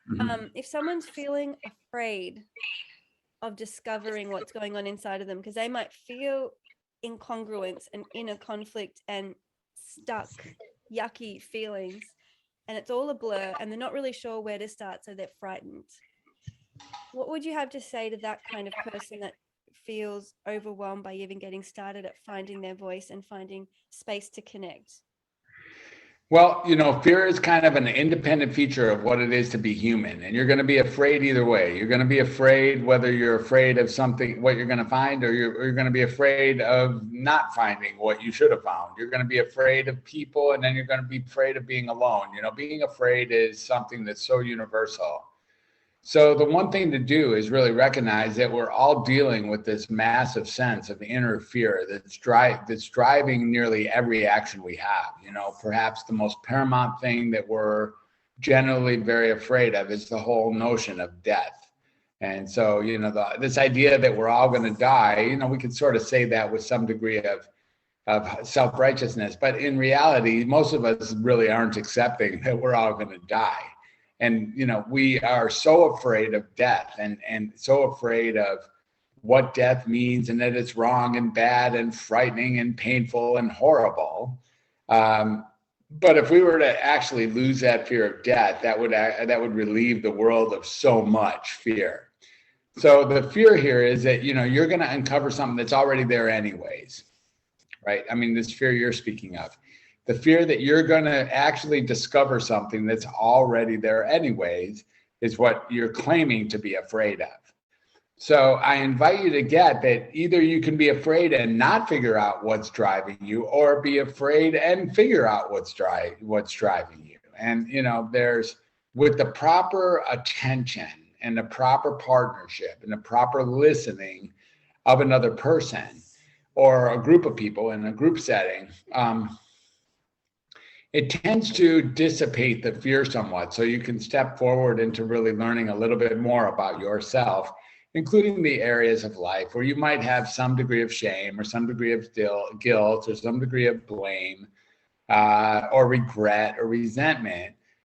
Mm-hmm. If someone's feeling afraid of discovering what's going on inside of them, because they might feel incongruence and inner conflict and stuck, yucky feelings, and it's all a blur, and they're not really sure where to start, so they're frightened. What would you have to say to that kind of person that feels overwhelmed by even getting started at finding their voice and finding space to connect? Well, fear is kind of an independent feature of what it is to be human. And you're going to be afraid either way. You're going to be afraid whether you're afraid of something, what you're going to find, or you're going to be afraid of not finding what you should have found. You're going to be afraid of people, and then you're going to be afraid of being alone. Being afraid is something that's so universal. So the one thing to do is really recognize that we're all dealing with this massive sense of inner fear that's driving nearly every action we have. Perhaps the most paramount thing that we're generally very afraid of is the whole notion of death. And so, this idea that we're all going to die, we could sort of say that with some degree of self-righteousness, but in reality, most of us really aren't accepting that we're all going to die. And we are so afraid of death and so afraid of what death means, and that it's wrong and bad and frightening and painful and horrible. But if we were to actually lose that fear of death, that would relieve the world of so much fear. So the fear here is that you're going to uncover something that's already there anyways, right? I mean, this fear you're speaking of. The fear that you're going to actually discover something that's already there anyways is what you're claiming to be afraid of. So I invite you to get that either you can be afraid and not figure out what's driving you, or be afraid and figure out what's driving you. And there's, with the proper attention and the proper partnership and the proper listening of another person or a group of people in a group setting, it tends to dissipate the fear somewhat, so you can step forward into really learning a little bit more about yourself, including the areas of life where you might have some degree of shame or some degree of guilt or some degree of blame or regret or resentment.